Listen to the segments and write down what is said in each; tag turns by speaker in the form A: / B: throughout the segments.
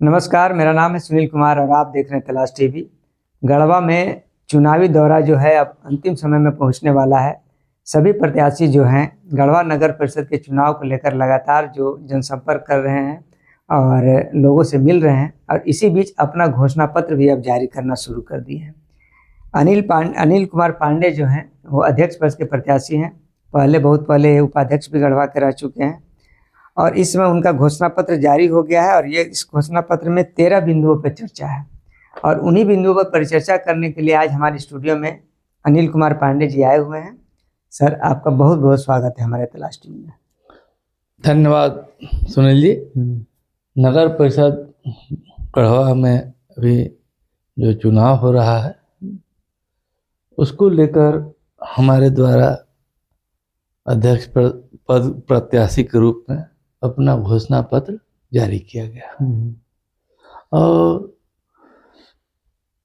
A: नमस्कार, मेरा नाम है सुनील कुमार और आप देख रहे हैं तलाश टीवी। गढ़वा में चुनावी दौरा जो है अब अंतिम समय में पहुंचने वाला है। सभी प्रत्याशी जो हैं गढ़वा नगर परिषद के चुनाव को लेकर लगातार जो जनसंपर्क कर रहे हैं और लोगों से मिल रहे हैं और इसी बीच अपना घोषणा पत्र भी अब जारी करना शुरू कर दिए हैं। अनिल कुमार पांडे जो हैं वो अध्यक्ष पद के प्रत्याशी हैं। बहुत पहले उपाध्यक्ष भी गढ़वा के रह चुके हैं और इस समय उनका घोषणा पत्र जारी हो गया है और ये इस घोषणा पत्र में 13 बिंदुओं पर चर्चा है और उन्हीं बिंदुओं पर परिचर्चा करने के लिए आज हमारे स्टूडियो में अनिल कुमार पांडे जी आए हुए हैं। सर, आपका बहुत बहुत स्वागत है हमारे तलाश टीवी में।
B: धन्यवाद सुनील जी। नगर परिषद गढ़वा में अभी जो चुनाव हो रहा है उसको लेकर हमारे द्वारा अध्यक्ष पद प्रत्याशी के रूप में अपना घोषणा पत्र जारी किया गया और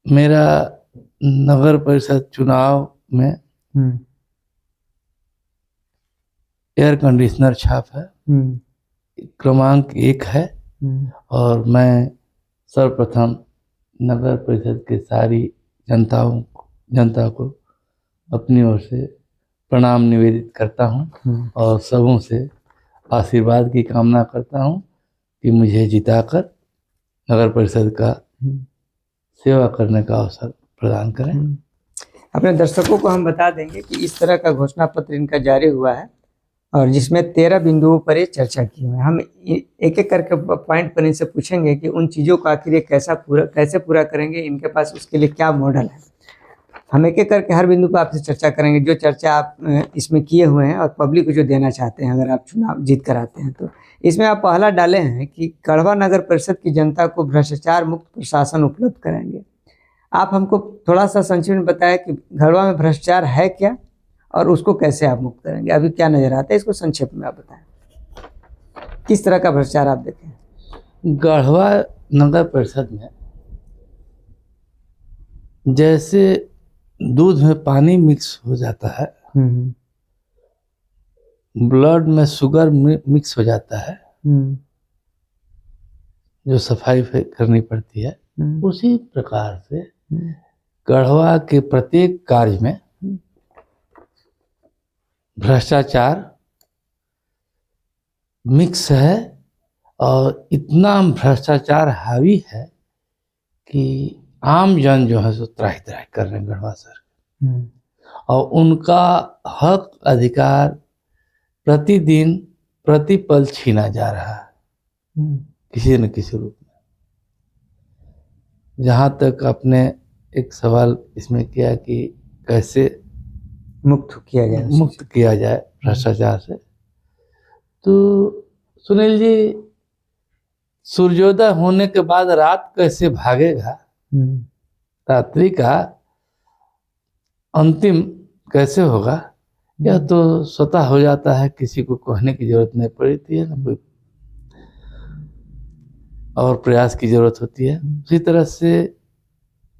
B: मेरा नगर परिषद चुनाव में एयर कंडीशनर छाप है, क्रमांक 1 है और मैं सर्वप्रथम नगर परिषद के सारी जनता को अपनी ओर से प्रणाम निवेदित करता हूं और सबों से आशीर्वाद की कामना करता हूं कि मुझे जिताकर नगर परिषद का सेवा करने का अवसर प्रदान करें।
A: अपने दर्शकों को हम बता देंगे कि इस तरह का घोषणा पत्र इनका जारी हुआ है और जिसमें 13 बिंदुओं पर ये चर्चा की हुई है। हम एक एक करके पॉइंट पर इनसे पूछेंगे कि उन चीज़ों को आखिर ये कैसे पूरा करेंगे, इनके पास उसके लिए क्या मॉडल है। हम एक एक करके हर बिंदु पर आपसे चर्चा करेंगे, जो चर्चा आप इसमें किए हुए हैं और पब्लिक को जो देना चाहते हैं अगर आप चुनाव जीत कर आते हैं तो। इसमें आप पहला डाले हैं कि गढ़वा नगर परिषद की जनता को भ्रष्टाचार मुक्त प्रशासन उपलब्ध कराएंगे। आप हमको थोड़ा सा संक्षिप्त में बताएं कि गढ़वा में भ्रष्टाचार है क्या और उसको कैसे आप मुक्त करेंगे, अभी क्या नजर आता है, इसको संक्षेप में आप बताएं। किस तरह का भ्रष्टाचार आप देखें
B: गढ़वा नगर परिषद में? जैसे दूध में पानी मिक्स हो जाता है, ब्लड में शुगर मिक्स हो जाता है, जो सफाई करनी पड़ती है, उसी प्रकार से गढ़वा के प्रत्येक कार्य में भ्रष्टाचार मिक्स है और इतना भ्रष्टाचार हावी है कि आम जन जो है सो त्राही त्राही कर रहे हैं गढ़वा सर और उनका हक अधिकार प्रतिदिन प्रतिपल छीना जा रहा है किसी न किसी रूप में। जहाँ तक आपने एक सवाल इसमें किया कि कैसे
A: मुक्त किया जाए
B: भ्रष्टाचार से, तो सुनील जी, सूर्योदय होने के बाद रात कैसे भागेगा, रात्रि का अंतिम कैसे होगा, यह तो स्वतः हो जाता है, किसी को कहने की जरूरत नहीं पड़ती है, ना कोई और प्रयास की जरूरत होती है। उसी तरह से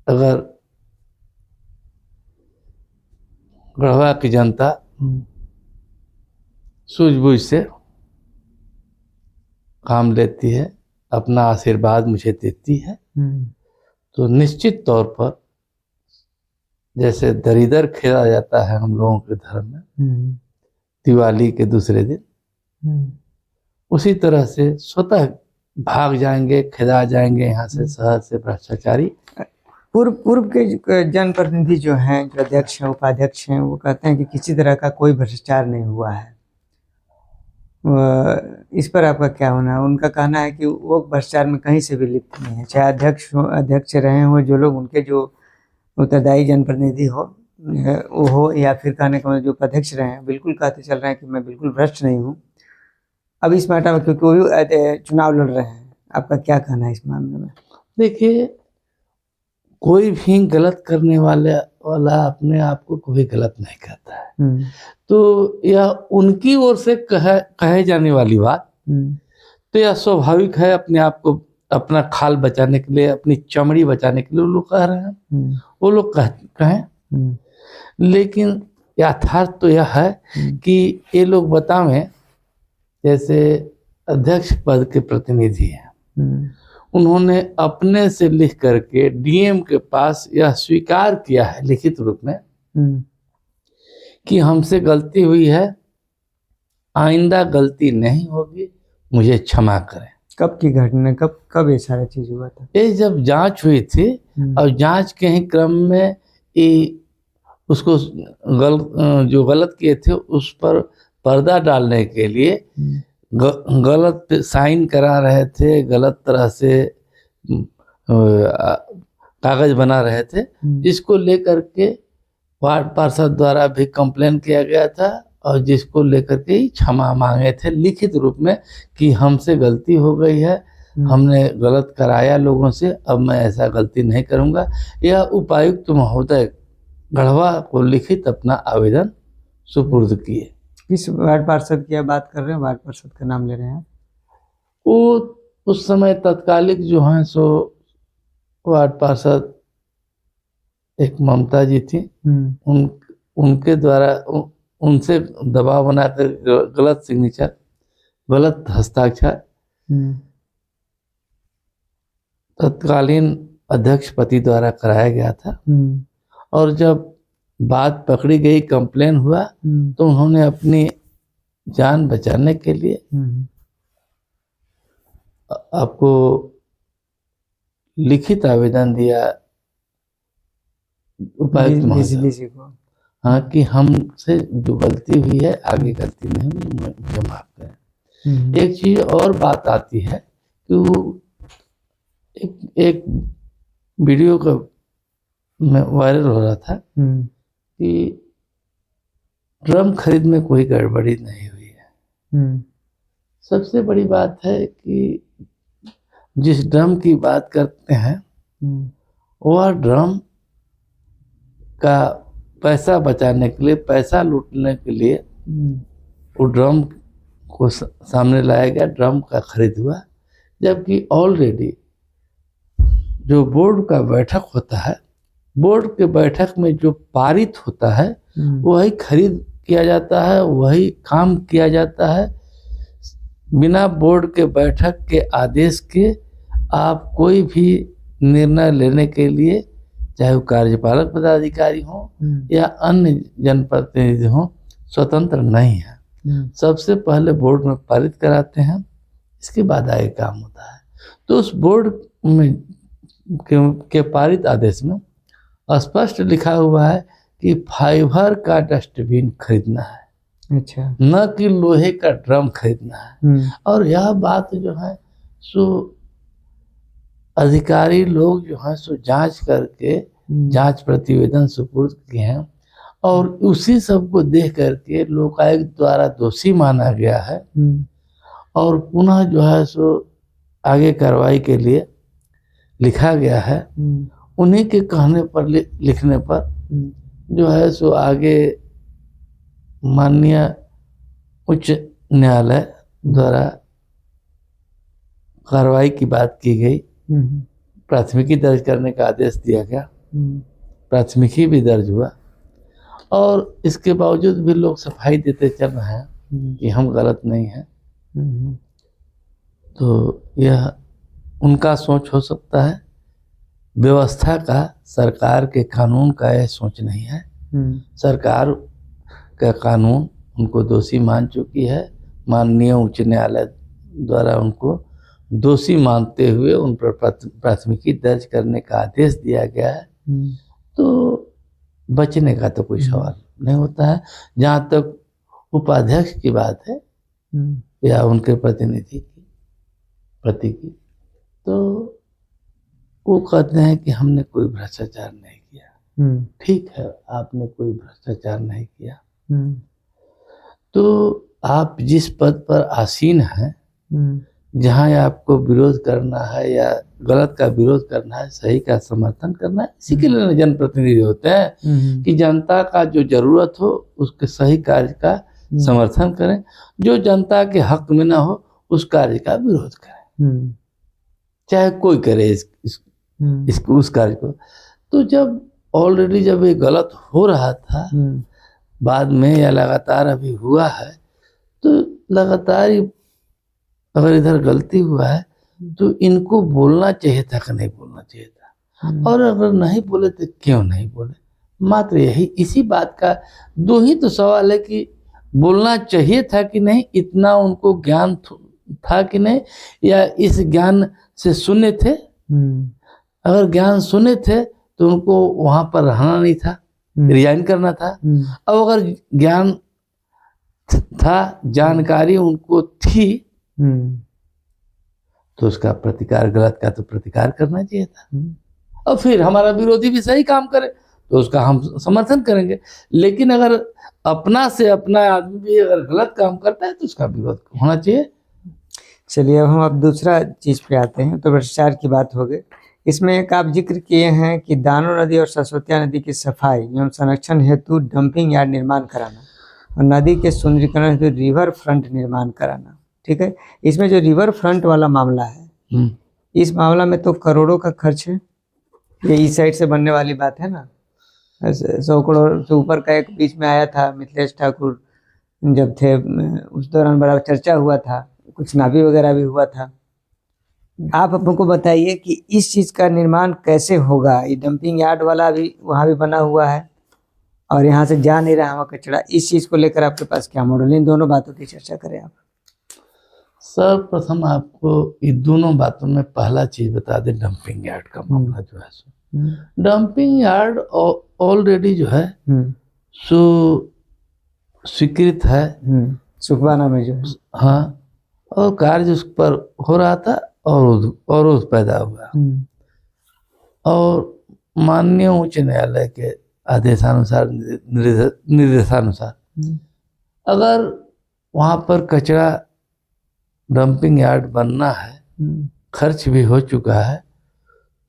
B: अगर गढ़वा की जनता सूझबूझ से काम लेती है, अपना आशीर्वाद मुझे देती है, तो निश्चित तौर पर जैसे दरिदर खेला जाता है हम लोगों के धर्म में दिवाली के दूसरे दिन, उसी तरह से स्वतः भाग जाएंगे, खेदा जाएंगे यहाँ से शहर से भ्रष्टाचारी।
A: पूर्व के जनप्रतिनिधि जो हैं, जो अध्यक्ष हैं, उपाध्यक्ष हैं, वो कहते हैं कि किसी तरह का कोई भ्रष्टाचार नहीं हुआ है। इस पर आपका क्या होना है? उनका कहना है कि वो भ्रष्टाचार में कहीं से भी लिप्त नहीं है, चाहे अध्यक्ष रहे हो जो लोग, उनके जो उत्तरदायी जनप्रतिनिधि हो या फिर कहने का जो उपाध्यक्ष रहे हैं, बिल्कुल कहते चल रहे हैं कि मैं बिल्कुल भ्रष्ट नहीं हूँ। अब इस मैटर में क्योंकि वो भी चुनाव लड़ रहे हैं, आपका क्या कहना है इस मामले में?
B: देखिए, कोई भी गलत करने वाला अपने आप को कभी गलत नहीं कहता है, तो यह उनकी ओर से कहे जाने वाली बात, तो यह स्वाभाविक है। अपने आप को, अपना खाल बचाने के लिए, अपनी चमड़ी बचाने के लिए वो लोग कह रहे हैं, वो लोग कहें, लेकिन यथार्थ तो यह है कि ये लोग बतावें, जैसे अध्यक्ष पद के प्रतिनिधि हैं, उन्होंने अपने से लिख करके डीएम के पास यह स्वीकार किया है लिखित रूप में कि हमसे गलती हुई है, आइंदा गलती नहीं होगी, मुझे क्षमा करें।
A: कब की घटना, कब ये सारा चीज हुआ था?
B: ये जब जांच हुई थी और जांच के ही क्रम में उसको जो गलत किए थे उस पर पर्दा डालने के लिए गलत साइन करा रहे थे, गलत तरह से कागज बना रहे थे, जिसको लेकर के वार्ड पार्षद द्वारा भी कंप्लेन किया गया था और जिसको लेकर के क्षमा मांगे थे लिखित रूप में कि हमसे गलती हो गई है, हमने गलत कराया लोगों से, अब मैं ऐसा गलती नहीं करूंगा। यह उपायुक्त महोदय गढ़वा को लिखित अपना आवेदन सुपुर्द किए।
A: किस वार्ड पार्षद की बात कर रहे हैं? वार्ड पार्षद का नाम ले रहे हैं आप?
B: वो उस समय तत्कालिक जो हैं सो वार्ड पार्षद एक ममता जी थी, उनके द्वारा उनसे दबाव बनाकर गलत सिग्नेचर, गलत हस्ताक्षर तत्कालीन अध्यक्ष पति द्वारा कराया गया था। और जब बात पकड़ी गई, कंप्लेन हुआ, तो उन्होंने अपनी जान बचाने के लिए आपको लिखित आवेदन दिया उपायुक्त महोदय को, हाँ, कि हमसे जो गलती हुई है आगे गलती नहीं हुई, मुझे माफ करें। एक चीज और बात आती है कि वो एक वीडियो का में वायरल हो रहा था कि ड्रम खरीद में कोई गड़बड़ी नहीं हुई है। सबसे बड़ी बात है कि जिस ड्रम की बात करते हैं वह ड्रम का पैसा बचाने के लिए, पैसा लूटने के लिए वो ड्रम को सामने लाया गया, ड्रम का खरीद हुआ, जबकि ऑलरेडी जो बोर्ड का बैठक होता है, बोर्ड के बैठक में जो पारित होता है वही खरीद किया जाता है, वही काम किया जाता है। बिना बोर्ड के बैठक के आदेश के आप कोई भी निर्णय लेने के लिए, चाहे वो कार्यपालक पदाधिकारी हो या अन्य जनप्रतिनिधि हो, स्वतंत्र नहीं है। सबसे पहले बोर्ड में पारित कराते हैं, इसके बाद आगे काम होता है। तो उस बोर्ड में के पारित आदेश में स्पष्ट लिखा हुआ है कि फाइबर का डस्टबिन खरीदना है,
A: अच्छा, न
B: कि लोहे का ड्रम खरीदना है। और यह बात जो है सो अधिकारी लोग जो है सो जांच करके जांच प्रतिवेदन सुपुर्द किए हैं और उसी सब को देख करके लोकायुक्त द्वारा दोषी माना गया है और पुनः जो है सो आगे कार्रवाई के लिए लिखा गया है। उन्हीं के कहने पर लिखने पर जो है सो आगे माननीय उच्च न्यायालय द्वारा कार्रवाई की बात की गई, प्राथमिकी दर्ज करने का आदेश दिया गया, प्राथमिकी भी दर्ज हुआ और इसके बावजूद भी लोग सफाई देते चल रहे हैं कि हम गलत नहीं हैं। तो यह उनका सोच हो सकता है, व्यवस्था का, सरकार के कानून का यह सोच नहीं है। सरकार का कानून उनको दोषी मान चुकी है, माननीय उच्च न्यायालय द्वारा उनको दोषी मानते हुए उन पर प्राथमिकी दर्ज करने का आदेश दिया गया है। तो बचने का तो कोई सवाल नहीं होता है। जहाँ तक उपाध्यक्ष की बात है या उनके प्रतिनिधि की, पति की, तो वो कहते हैं कि हमने कोई भ्रष्टाचार नहीं किया। ठीक है, आपने कोई भ्रष्टाचार नहीं किया, तो आप जिस पद पर आसीन हैं, जहाँ आपको विरोध करना है या गलत का विरोध करना है, सही का समर्थन करना है, इसी के लिए जनप्रतिनिधि होते हैं कि जनता का जो जरूरत हो उसके सही कार्य का समर्थन करें, जो जनता के हक में ना हो उस कार्य का विरोध करें, चाहे कोई करे इसको उस कार्य को। तो जब ऑलरेडी जब ये गलत हो रहा था, बाद में या लगातार अभी हुआ है, तो लगातार अगर इधर गलती हुआ है तो इनको बोलना चाहिए था कि नहीं बोलना चाहिए था, और अगर नहीं बोले तो क्यों नहीं बोले। मात्र यही, इसी बात का दो ही तो सवाल है कि बोलना चाहिए था कि नहीं, इतना उनको ज्ञान था कि नहीं, या इस ज्ञान से सुने थे। अगर ज्ञान सुने थे तो उनको वहां पर रहना नहीं था, रिजाइन करना था। अब अगर ज्ञान था, जानकारी उनको थी, तो उसका प्रतिकार, गलत का तो प्रतिकार करना चाहिए था। और फिर हमारा विरोधी भी सही काम करे तो उसका हम समर्थन करेंगे, लेकिन अगर अपना से अपना आदमी भी अगर गलत काम करता है तो उसका विरोध होना चाहिए।
A: चलिए अब हम दूसरा चीज पे आते हैं। तो भ्रष्टाचार की बात हो गई, इसमें एक आप जिक्र किए हैं कि दानो नदी और सरस्वतिया नदी की सफाई एवं संरक्षण हेतु डंपिंग यार्ड निर्माण कराना और नदी के सुंदरीकरण हेतु रिवर फ्रंट निर्माण कराना। ठीक है, इसमें जो रिवर फ्रंट वाला मामला है, इस मामला में तो करोड़ों का खर्च है। ये इस साइड से बनने वाली बात है ना, 100 करोड़ से ऊपर का एक बीच में आया था, मिथिलेश ठाकुर जब थे उस दौरान बड़ा चर्चा हुआ था, कुछ नाभी वगैरह भी हुआ था। आप हमको बताइए कि इस चीज का निर्माण कैसे होगा। ये डंपिंग यार्ड वाला भी वहाँ भी बना हुआ है और यहाँ से जा नहीं रहा हवा कचरा, इस चीज को लेकर आपके पास क्या मॉडल, इन दोनों बातों की चर्चा करें आप।
B: सर्वप्रथम आपको इन दोनों बातों में पहला चीज बता दें, डंपिंग यार्ड का मामला जो है, डंपिंग यार्ड ऑलरेडी जो है सो स्वीकृत है
A: सुखवाना में जो है।
B: हाँ, और कार्य उस पर हो रहा था और उस पैदा हुआ, और माननीय उच्च न्यायालय के आदेशानुसार, निर्देशानुसार अगर वहाँ पर कचरा डंपिंग यार्ड बनना है, खर्च भी हो चुका है,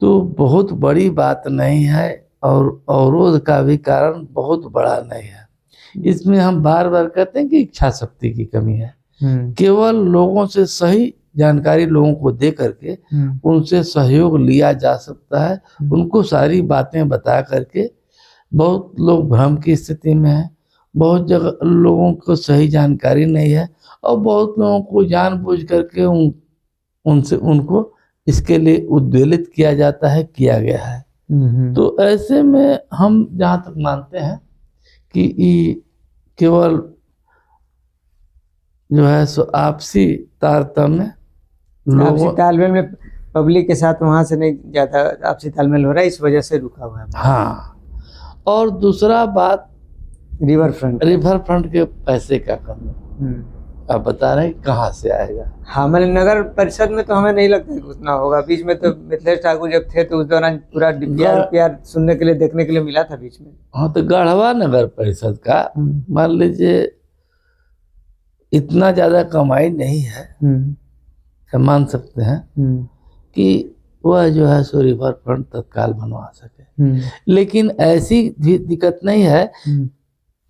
B: तो बहुत बड़ी बात नहीं है और अवरोध का भी कारण बहुत बड़ा नहीं है। इसमें हम बार बार कहते हैं कि इच्छा शक्ति की कमी है। केवल लोगों से सही जानकारी लोगों को दे करके उनसे सहयोग लिया जा सकता है। उनको सारी बातें बता करके, बहुत लोग भ्रम की स्थिति में है, बहुत जगह लोगों को सही जानकारी नहीं है, और बहुत लोगों को जानबूझ करके उनको इसके लिए उद्वेलित किया जाता है, किया गया है। तो ऐसे में हम जहाँ तक मानते हैं कि केवल जो है सो आपसी तारतम्य,
A: आपसी तालमेल में पब्लिक के साथ वहां से नहीं ज्यादा आपसी तालमेल हो रहा है, इस वजह से रुका हुआ है।
B: हाँ, और दूसरा बात, रिवर फ्रंट के पैसे का कमी, आप बता रहे हैं कहाँ से आएगा।
A: हाँ, मतलब नगर परिषद में तो हमें नहीं लगता कि उतना होगा। बीच में तो मिथिलेश ठाकुर जब थे तो उस दौरान पूरा डीपीआर सुनने के लिए, देखने के लिए मिला था बीच में।
B: हाँ, तो गढ़वा नगर परिषद का मान लीजिए इतना ज्यादा कमाई नहीं है, मान सकते हैं कि वह जो है सो रिवर फ्रंट तत्काल बनवा सके। लेकिन ऐसी भी दिक्कत नहीं है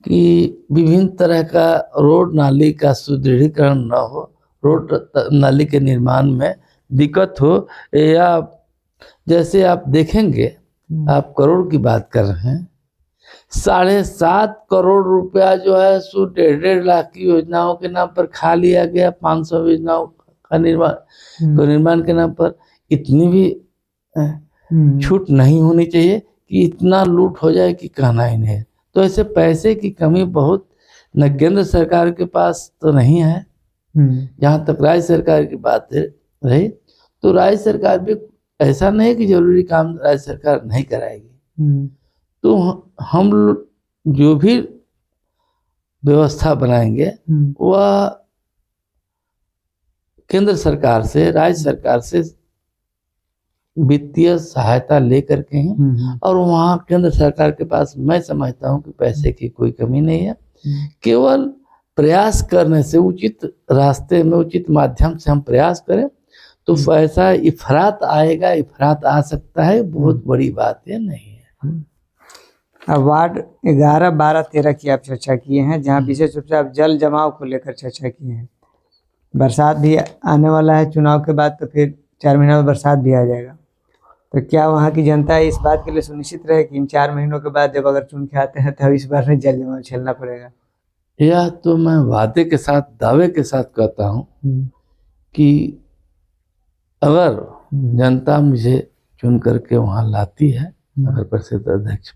B: कि विभिन्न तरह का रोड नाली का सुदृढ़ीकरण न हो, रोड नाली के निर्माण में दिक्कत हो, या जैसे आप देखेंगे, आप करोड़ की बात कर रहे हैं, 7.5 करोड़ रुपया जो है सो 1.5 लाख की योजनाओं के नाम पर खा लिया गया। 500 योजनाओं का निर्माण के नाम पर इतनी भी छूट नहीं होनी चाहिए कि इतना लूट हो जाए कि कहना ही नहीं है। तो ऐसे पैसे की कमी बहुत न केंद्र सरकार के पास तो नहीं है। जहाँ तक राज्य सरकार की बात रही, तो राज्य सरकार भी ऐसा नहीं है कि जरूरी काम राज्य सरकार नहीं कराएगी। तो हम जो भी व्यवस्था बनाएंगे वह केंद्र सरकार से, राज्य सरकार से वित्तीय सहायता लेकर के हैं, और वहाँ केंद्र सरकार के पास मैं समझता हूँ कि पैसे की कोई कमी नहीं है। केवल प्रयास करने से, उचित रास्ते में, उचित माध्यम से हम प्रयास करें तो पैसा इफरात आएगा, इफरात आ सकता है, बहुत बड़ी बात ये नहीं है।
A: अब वार्ड 11, 12, 13 की आप चर्चा किए हैं, जहाँ विशेष रूप से आप जल जमाव को लेकर चर्चा किए हैं। बरसात भी आने वाला है चुनाव के बाद, तो फिर 4 महीनों में बरसात भी आ जाएगा। तो क्या वहाँ की जनता इस बात के लिए सुनिश्चित रहे कि इन 4 महीनों के बाद जब अगर चुन के आते हैं तो इस बार में जल जमाव झेलना पड़ेगा?
B: यह तो मैं वादे के साथ, दावे के साथ कहता हूँ कि अगर जनता मुझे चुन करके वहाँ लाती है नगर परिषद अध्यक्ष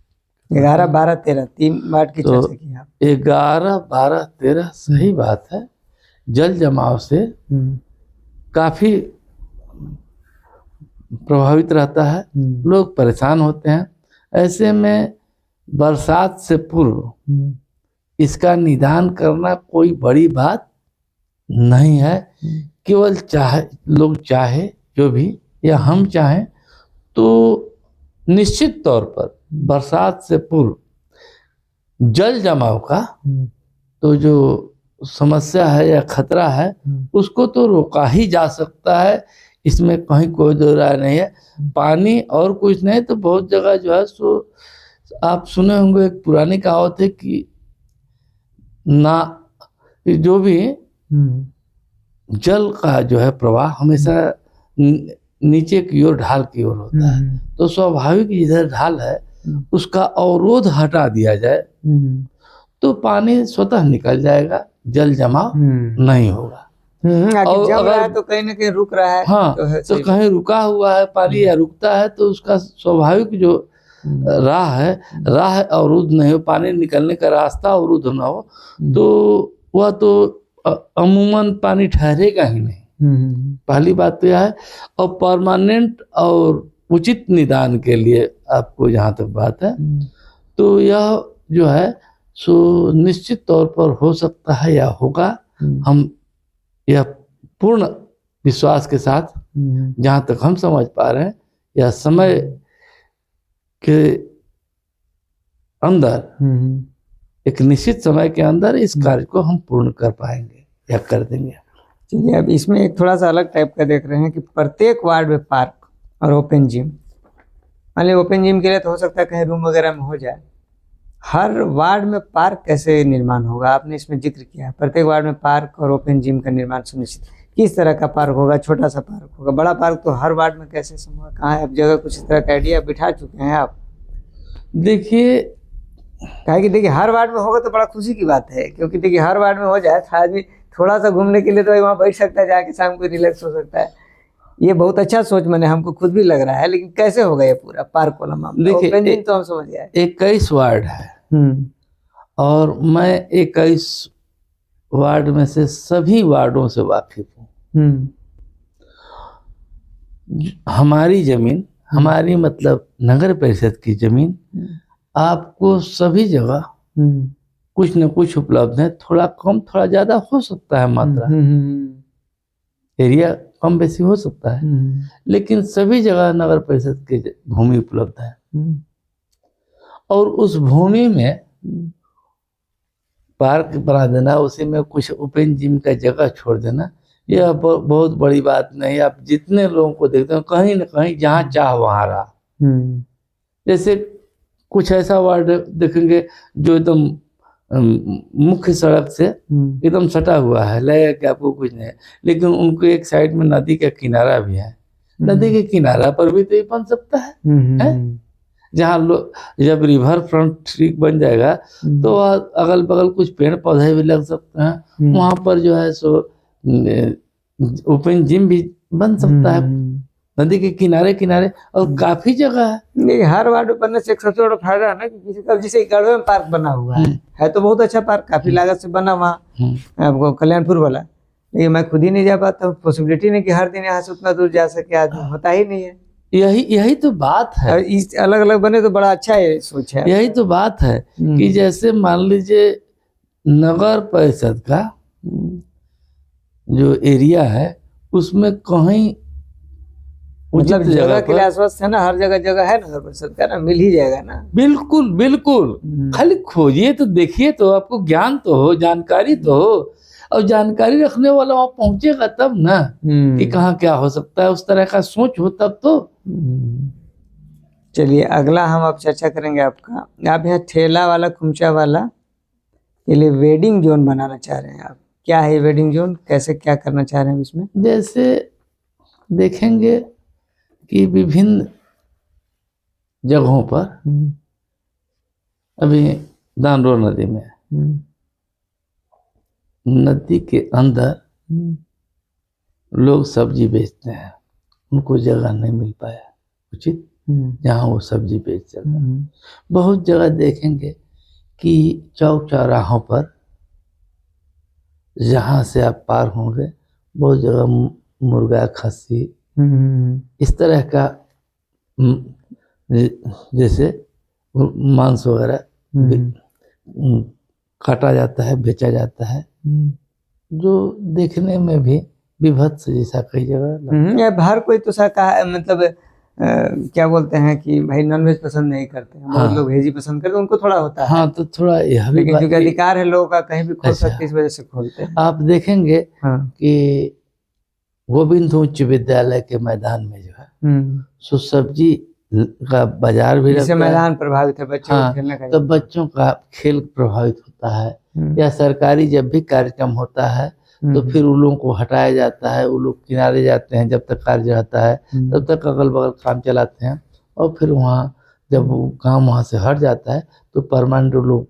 A: 11, 12, 13 3 वार्ड की
B: तो
A: चर्चा की आप।
B: 11, 12, 13 सही बात है। जल जमाव से काफी प्रभावित रहता है, लोग परेशान होते हैं। ऐसे में बरसात से पूर्व इसका निदान करना कोई बड़ी बात नहीं है। केवल लोग चाहे जो भी या हम चाहें तो निश्चित तौर पर बरसात से पूर्व जल जमाव का तो जो समस्या है या खतरा है उसको तो रोका ही जा सकता है, इसमें कहीं कोई दो राय नहीं है। पानी और कुछ नहीं तो बहुत जगह जो है सो आप सुने होंगे, एक पुरानी कहावत है कि ना जो भी जल का जो है प्रवाह हमेशा नीचे की ओर ढाल की ओर होता है। तो स्वाभाविक जिधर ढाल है उसका अवरोध हटा दिया जाए तो पानी स्वतः निकल जाएगा, जल जमाव नहीं होगा।
A: और जम रहा है तो कहीं ना कहीं रुक रहा है।
B: हाँ तो कहीं रुका हुआ है पानी या रुकता है तो उसका स्वाभाविक जो राह अवरुद्ध नहीं हो, पानी निकलने का रास्ता अवरुद्ध ना हो तो वह तो अमूमन पानी ठहरेगा ही नहीं। पहली बात तो यह है। और परमानेंट और उचित निदान के लिए आपको जहाँ तक बात है तो यह जो है सो निश्चित तौर पर हो सकता है या होगा। हम यह पूर्ण विश्वास के साथ जहाँ तक हम समझ पा रहे हैं यह समय के अंदर एक निश्चित समय के अंदर इस कार्य को हम पूर्ण कर पाएंगे या कर देंगे।
A: चलिए अब इसमें एक थोड़ा सा अलग टाइप का देख रहे हैं कि प्रत्येक वार्ड में पार्क और ओपन जिम, मान लीजिए ओपन जिम के लिए तो हो सकता है कहीं रूम वगैरह में हो जाए, हर वार्ड में पार्क कैसे निर्माण होगा? आपने इसमें जिक्र किया है प्रत्येक वार्ड में पार्क और ओपन जिम का निर्माण सुनिश्चित। किस तरह का पार्क होगा? छोटा सा पार्क होगा, बड़ा पार्क तो हर वार्ड में कैसे संभव? कहाँ है अब जगह? कुछ इस तरह का आइडिया बिठा चुके हैं आप?
B: देखिए
A: कहे कि देखिए हर वार्ड में होगा तो बड़ा खुशी की बात है, क्योंकि देखिए हर वार्ड में हो जाए तो आदमी थोड़ा सा घूमने के लिए तो वहाँ बैठ सकता है, जाके शाम को रिलैक्स हो सकता है। ये बहुत अच्छा सोच मैंने हमको खुद भी लग रहा है, लेकिन कैसे होगा ये पूरा पार्क वाला मामला?
B: देखिए
A: तो हम समझ गए
B: 21 वार्ड है और मैं 21 वार्ड में से सभी वार्डों से वाकिफ हूँ। हमारी जमीन, हमारी मतलब नगर परिषद की जमीन आपको सभी जगह कुछ न कुछ उपलब्ध है। थोड़ा कम थोड़ा ज्यादा हो सकता है मात्रा, एरिया कम बेसी हो सकता है, लेकिन सभी जगह नगर परिषद की भूमि उपलब्ध है। और उस भूमि में पार्क बना देना, उसी में कुछ ओपन जिम का जगह छोड़ देना, यह बहुत बड़ी बात नहीं। आप जितने लोगों को देखते हो कहीं न कहीं जहाँ चाह वहाँ रहा। जैसे कुछ ऐसा वार्ड देखेंगे जो एकदम मुख्य सड़क से एकदम सटा हुआ है, लगेगा कि आपको कुछ नहीं है, लेकिन उनको एक साइड में नदी का किनारा भी है। नदी के किनारा पर भी तो ये बन सकता है, जहाँ लोग जब रिवर फ्रंट ठीक बन जाएगा तो अगल बगल कुछ पेड़ पौधे भी लग सकते हैं, वहां पर जो है सो ओपन जिम भी बन सकता है नदी के किनारे किनारे, और काफी जगह है।
A: हर वार्ड में बनने से एक सबसे बड़ा फायदा है ना कि किसी का जैसे गढ़वे में पार्क बना हुआ है तो बहुत अच्छा पार्क, काफी लागत से बना वहाँ कल्याणपुर वाला, लेकिन मैं खुद ही नहीं जा पाता, पॉसिबिलिटी नहीं कि हर दिन यहाँ से उतना दूर जा सके आदमी, होता ही नहीं है।
B: यही तो बात है।
A: इस अलग अलग बने तो बड़ा अच्छा है सोच है।
B: यही तो बात है कि जैसे मान लीजिए नगर परिषद का जो एरिया है उसमें कहीं
A: मतलब जगह के लिए आश्वस्त है ना, हर जगह जगह है नगर परिषद का ना, मिल ही जाएगा ना।
B: बिल्कुल बिल्कुल, खाली खोजिए तो देखिए तो आपको ज्ञान तो हो, जानकारी तो हो, और जानकारी रखने वाला वहां पहुंचेगा तब ना कि कहाँ क्या हो सकता है, उस तरह का सोच हो तब तो।
A: चलिए अगला हम अब चर्चा करेंगे आपका, आप यहाँ ठेला वाला खुमचा वाला के लिए वेडिंग जोन बनाना चाह रहे हैं आप, क्या है वेडिंग जोन, कैसे क्या करना चाह रहे हैं इसमें?
B: जैसे देखेंगे कि विभिन्न जगहों पर अभी दानरो नदी में नदी के अंदर लोग सब्जी बेचते हैं, उनको जगह नहीं मिल पाया उचित, जहाँ वो सब्जी बेच सकें। बहुत जगह देखेंगे कि चौक चौराहों पर जहाँ से आप पार होंगे बहुत जगह मुर्गा, खस्सी इस तरह का जैसे मांस वगैरह काटा जाता है, बेचा जाता है, जो देखने में भी विभत्स जैसा कई जगह।
A: या हर कोई तो मतलब क्या बोलते हैं कि भाई नॉनवेज पसंद नहीं करते हैं, बहुत लोग वेज ही पसंद करते हैं, उनको थोड़ा होता है।
B: हाँ, तो थोड़ा यह भी,
A: लेकिन क्योंकि अधिकार है लोगों का, कहीं भी खोल सकते, इस वजह से खोलते हैं।
B: आप देखेंगे कि गोविंद उच्च विद्यालय के मैदान में जो है सो सब्जी का बाजार भी लगता है।
A: मैदान प्रभावित है, बच्चों को खेलने का,
B: तो बच्चों का खेल प्रभावित होता है। या सरकारी जब भी कार्यक्रम होता है तो फिर उन लोगों को हटाया जाता है, वो लोग किनारे जाते हैं जब तक कार्य रहता है, तब तक अगल बगल काम चलाते हैं, और फिर वहाँ जब वो काम वहाँ से हट जाता है तो परमानेंट लोग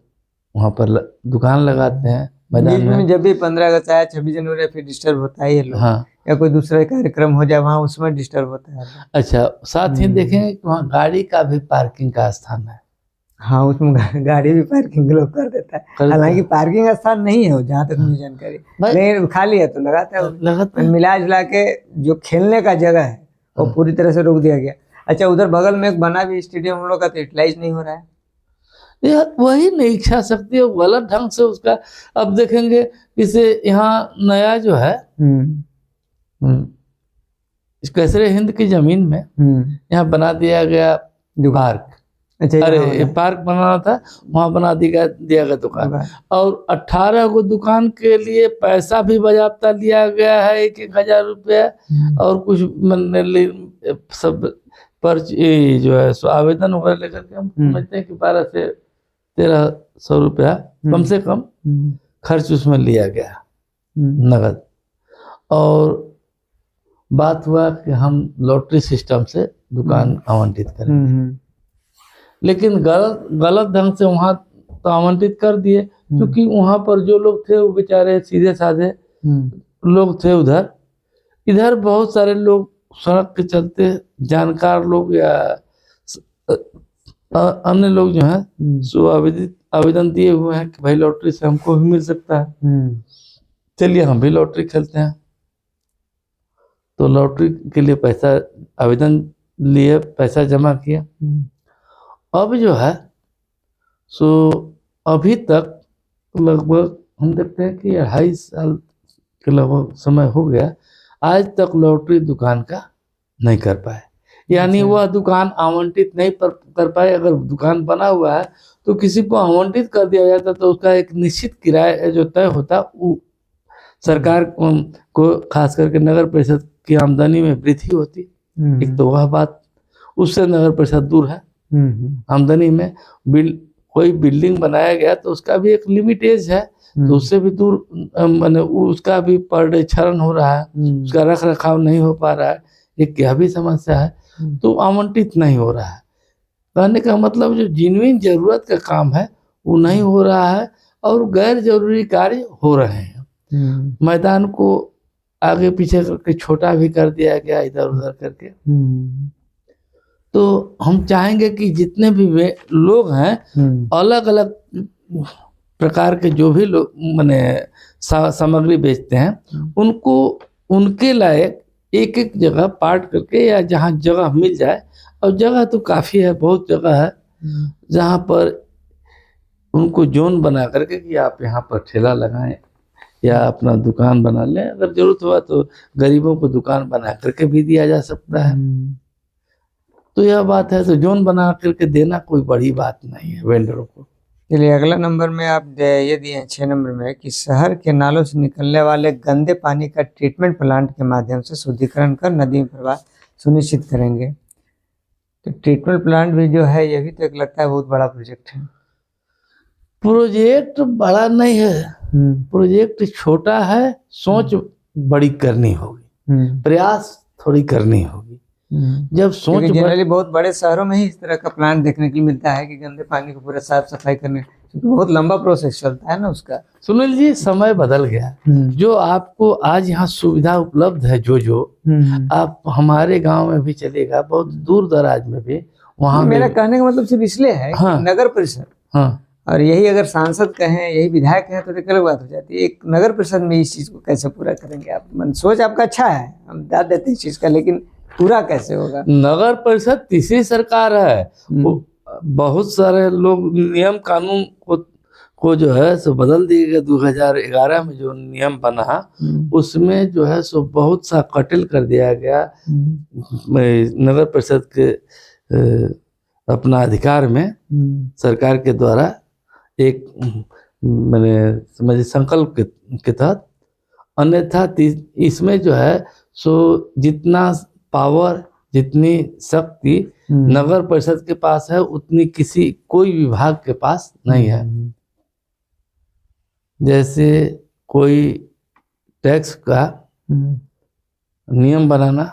B: वहाँ पर दुकान लगाते हैं मैदान में।
A: जब भी 15 अगस्त आया, 26 जनवरी, फिर डिस्टर्ब होता ही है लोग। या कोई दूसरा कार्यक्रम हो जाए वहाँ, उसमें डिस्टर्ब होता है।
B: अच्छा, साथ ही देखेंगे कि वहाँ गाड़ी का भी पार्किंग का स्थान है।
A: हाँ, उसमें गाड़ी भी पार्किंग लोग कर देता है, हालांकि पार्किंग स्थान नहीं है वो, जहाँ तक मुझे जानकारी, लेकिन खाली है तो लगाता है। मिला जुला के जो खेलने का जगह है वो पूरी तरह से रोक दिया गया। अच्छा, उधर बगल में एक बना भी स्टेडियम हम लोग का, तो यूटिलाइज नहीं हो रहा है।
B: यार वही नहीं इच्छा शक्ति है, गलत ढंग से उसका। अब देखेंगे इसे यहाँ नया जो है इस कैसरे हिंद की जमीन में यहाँ बना दिया गया पार्क।
A: अच्छा,
B: अरे पार्क बनाना था, वहाँ बना दिया गया दुकान, और 18 को दुकान के लिए पैसा भी बाज़ाब्ता लिया गया है, 1,000 रुपया, और कुछ सब पर जो है सो आवेदन वगैरह लेकर के हम समझते हैं कि 12 से 1300 रुपया कम से कम खर्च उसमें लिया गया नगद। और बात हुआ कि हम लॉटरी सिस्टम से दुकान आवंटित करेंगे, लेकिन गलत ढंग से वहाँ तो आवंटित कर दिए, क्योंकि वहाँ पर जो लोग थे वो बेचारे सीधे साधे लोग थे। इधर बहुत सारे लोग सड़क के चलते जानकार लोग या अन्य लोग जो हैं सो आवेदन दिए हुए हैं कि भाई लॉटरी से हमको भी मिल सकता है, चलिए हम भी लॉटरी खेलते हैं। तो लॉटरी के लिए पैसा आवेदन लिए, पैसा जमा किया। अब जो है सो अभी तक लगभग हम देखते हैं कि 2.5 साल के लगभग समय हो गया, आज तक लॉटरी दुकान का नहीं कर पाए, यानी वह दुकान आवंटित नहीं कर पाए। अगर दुकान बना हुआ है तो किसी को आवंटित कर दिया जाता तो उसका एक निश्चित किराया जो तय होता, वो सरकार को खास करके नगर परिषद की आमदनी में वृद्धि होती। एक तो वह बात, उससे नगर परिषद दूर है आमदनी में। कोई बिल्डिंग बनाया गया तो उसका भी एक लिमिटेज है, तो उससे भी दूर, माने उसका भी पर डे क्षरण हो रहा है, उसका रख रखाव नहीं हो पा रहा है, एक यह भी समस्या है, तो आवंटित नहीं हो रहा है। कहने का मतलब जो जेन्युइन जरूरत का काम है वो नहीं हो रहा है, और गैर जरूरी कार्य हो रहे हैं। मैदान को आगे पीछे करके छोटा भी कर दिया गया, इधर उधर करके। तो हम चाहेंगे कि जितने भी वे लोग हैं, अलग अलग प्रकार के जो भी लोग माने सामग्री बेचते हैं, उनको उनके लायक एक एक जगह पार्ट करके, या जहाँ जगह मिल जाए, और जगह तो काफ़ी है, बहुत जगह है, जहाँ पर उनको जोन बना करके कि आप यहाँ पर ठेला लगाएं या अपना दुकान बना लें। अगर जरूरत हुआ तो गरीबों को दुकान बना करके भी दिया जा सकता है। तो यह बात है, तो जोन बना करके देना कोई बड़ी बात नहीं है वेंडरों को।
A: चलिए, अगला नंबर में आप ये दिए हैं 6 नंबर में कि शहर के नालों से निकलने वाले गंदे पानी का ट्रीटमेंट प्लांट के माध्यम से शुद्धिकरण कर नदी में प्रवाह सुनिश्चित करेंगे। तो ट्रीटमेंट प्लांट भी जो है, ये भी तो एक लगता है बहुत बड़ा प्रोजेक्ट है।
B: प्रोजेक्ट बड़ा नहीं है, प्रोजेक्ट छोटा है, सोच बड़ी करनी होगी, प्रयास थोड़ी करनी होगी। जब सोच
A: जनरली बहुत बड़े शहरों में ही इस तरह का प्लांट देखने के लिए मिलता है कि गंदे पानी को पूरा साफ सफाई करने, क्योंकि बहुत लंबा प्रोसेस चलता है ना उसका।
B: सुनील जी, समय बदल गया। जो आपको आज यहाँ सुविधा उपलब्ध है, जो आप हमारे गांव में भी चलेगा, बहुत दूर दराज में भी, वहाँ
A: मेरा कहने का मतलब सिर्फ इसलिए है कि नगर परिषद, और यही अगर सांसद कहें, यही विधायक कहें तो एक अलग बात हो जाती है। एक नगर परिषद में इस चीज को कैसे पूरा करेंगे आप? मन सोच आपका अच्छा है, हम दाद देते हैं इस चीज का, लेकिन पूरा कैसे होगा?
B: नगर परिषद तीसरी सरकार है, बहुत सारे लोग नियम कानून को जो है सो बदल दिए गए। 2011 में जो नियम बना उसमें जो है सो बहुत सा कटल कर दिया गया नगर परिषद के अपना अधिकार में, सरकार के द्वारा एक मैंने समझिए संकल्प के तहत। अन्यथा इसमें जो है सो जितना पावर, जितनी शक्ति नगर परिषद के पास है, उतनी कोई विभाग के पास नहीं है। जैसे कोई टैक्स का नियम बनाना,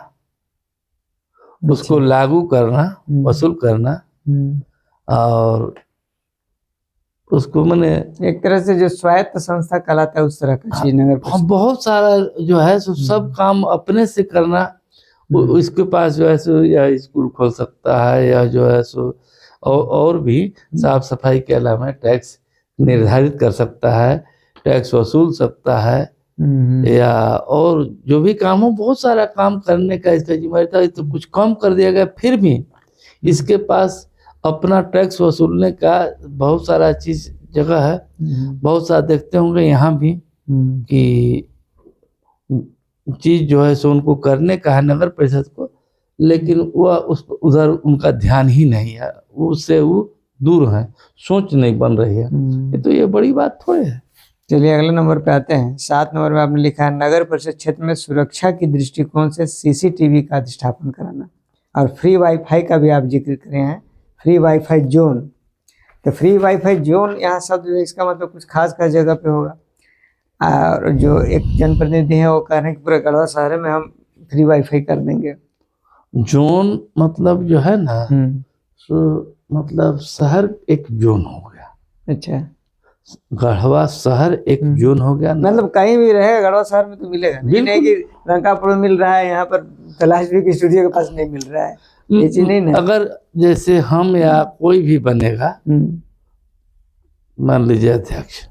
B: उसको लागू करना, वसूल करना, और उसको मैंने
A: एक तरह से जो स्वायत्त संस्था कहलाता है उस तरह का चीज नगर परिषद।
B: बहुत सारा जो है सो सब काम अपने से करना। इसके पास जो है सो या स्कूल खोल सकता है, या जो है सो और भी साफ सफाई के अलावा टैक्स निर्धारित कर सकता है, टैक्स वसूल सकता है, या और जो भी काम हो, बहुत सारा काम करने का इसका जिम्मेदारी था। तो कुछ कम कर दिया गया, फिर भी इसके पास अपना टैक्स वसूलने का बहुत सारा चीज जगह है। बहुत सारा देखते होंगे यहाँ भी कि चीज जो है सो उनको करने का है नगर परिषद को, लेकिन वह उधर उनका ध्यान ही नहीं है, उससे वो दूर है, सोच नहीं बन रही है। तो ये बड़ी बात थोड़ी है।
A: चलिए अगले नंबर पे आते हैं। 7 नंबर में आपने लिखा है नगर परिषद क्षेत्र में सुरक्षा की दृष्टिकोण से सीसीटीवी का अधिष्ठापन कराना, और फ्री वाईफाई का भी आप जिक्र करे हैं, फ्री वाईफाई जोन। तो फ्री वाईफाई जोन यहाँ शब्द जो है इसका मतलब कुछ खास जगह पे होगा, और जो एक जनप्रतिनिधि है वो कह रहे हैं कि पूरे गढ़वा शहर में हम फ्री वाईफाई कर देंगे।
B: जोन मतलब जो है ना, तो मतलब शहर एक जोन हो गया।
A: अच्छा,
B: गढ़वा शहर एक जोन हो गया,
A: मतलब कहीं भी रहे गढ़वा शहर में तो मिलेगा, नहीं कि रंकापुर में मिल रहा है, यहाँ पर तलाश भी की स्टूडियो के पास नहीं मिल रहा है, ये चीज नहीं ना।
B: अगर जैसे हम या कोई भी बनेगा, मान लीजिए अध्यक्ष,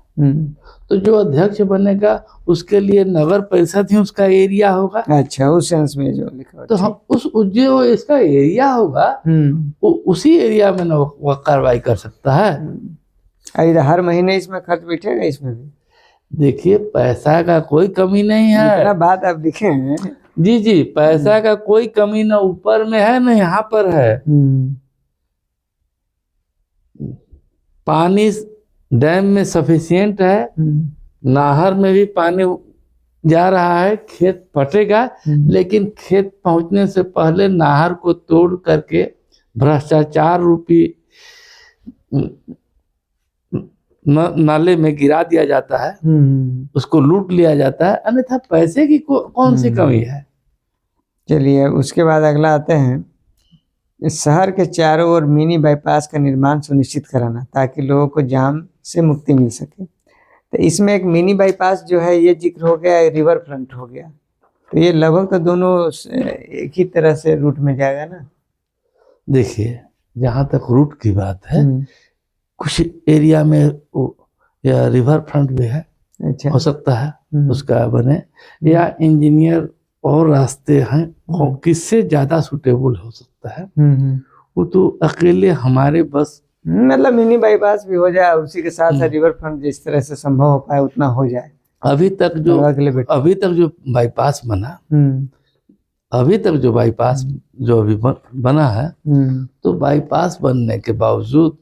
B: तो जो अध्यक्ष बनेगा उसके लिए नगर परिषद ही उसका एरिया होगा। अच्छा,
A: उस सेंस में जो लिखा,
B: तो हम जो इसका एरिया होगा उसी एरिया में ना वह कार्रवाई कर सकता है।
A: हर महीने इसमें खर्च बैठेगा इसमें भी?
B: देखिए, पैसा का कोई कमी नहीं है,
A: इतना बात आप लिखे हैं।
B: जी, पैसा का कोई कमी ना ऊपर में है ना यहाँ पर है। पानी डैम में सफिशिएंट है, नहर में भी पानी जा रहा है, खेत फटेगा, लेकिन खेत पहुंचने से पहले नहर को तोड़ करके भ्रष्टाचार रूपी नाले में गिरा दिया जाता है, उसको लूट लिया जाता है, अन्यथा पैसे की कौन सी कमी है।
A: चलिए उसके बाद अगला आते हैं, इस शहर के चारों ओर मिनी बाईपास का निर्माण सुनिश्चित कराना ताकि लोगों को जाम से मुक्ति मिल सके। तो इसमें एक मिनी बाईपास जो है ये जिक्र हो गया, रिवर फ्रंट हो गया, तो ये लगभग तो दोनों एक ही तरह से रूट में जाएगा ना।
B: देखिए, जहाँ तक रूट की बात है, कुछ एरिया में या रिवर फ्रंट भी है,
A: अच्छा,
B: हो सकता है उसका बने, या इंजीनियर और रास्ते हैं, किससे ज्यादा सुटेबल हो सकता है वो तो अकेले हमारे बस,
A: मतलब मिनी बाईपास भी हो जाए, उसी के साथ साथ रिवर फ्रंट जिस तरह से संभव हो पाए उतना हो जाए।
B: अभी तक जो बाईपास बना, अभी तक जो बाईपास जो अभी बना है, तो बाईपास बनने के बावजूद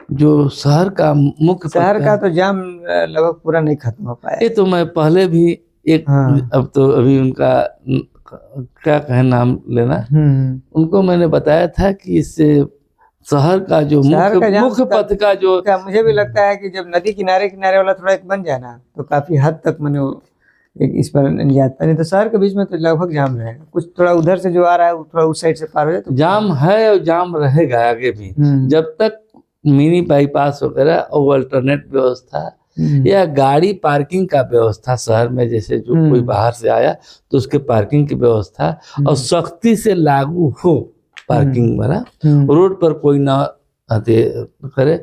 B: जो शहर का मुख्य
A: शहर का तो जाम लगभग पूरा नहीं खत्म हो पाया।
B: ये तो मैं पहले भी एक अब तो अभी उनका क्या कहें नाम लेना, उनको मैंने बताया था कि इससे शहर का जो मुख्य पथ का जो,
A: मुझे भी लगता है कि जब नदी किनारे वाला थोड़ा एक बन जाए ना, तो काफी हद तक मैंने एक इस पर नहीं जाता, नहीं तो शहर के बीच में तो लगभग जाम रहेगा। कुछ थोड़ा उधर से जो आ रहा है वो थोड़ा उस साइड से पार हो जाए तो
B: जाम है और जाम रहेगा आगे भी, जब तक मिनी बाईपास वगैरह और अल्टरनेट व्यवस्था या गाड़ी पार्किंग का व्यवस्था शहर में, जैसे जो कोई बाहर से आया तो उसके पार्किंग की व्यवस्था और सख्ती से लागू हो पार्किंग वाला, रोड पर कोई ना करे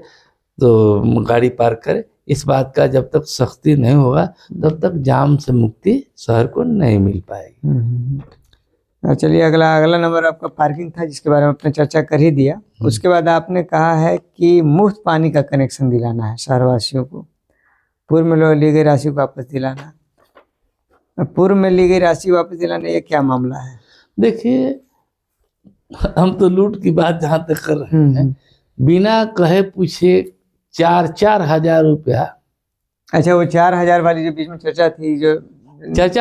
B: तो गाड़ी पार्क करे, इस बात का जब तक सख्ती नहीं होगा तब तक जाम से मुक्ति शहर को नहीं मिल पाएगी।
A: चलिए अगला नंबर आपका पार्किंग था, जिसके बारे में आपने चर्चा कर ही दिया। उसके बाद आपने कहा है कि मुफ्त पानी का कनेक्शन दिलाना है शहरवासियों को, पूर्व में ली गई राशि को वापस दिलाना। पूर्व में ली गई राशि वापस दिलाना, ये क्या मामला है?
B: देखिए, हम तो लूट की बात जहाँ तक कर रहे हैं, बिना कहे पूछे 4-4 हजार रुपया।
A: अच्छा, वो 4,000 वाली जो बीच में चर्चा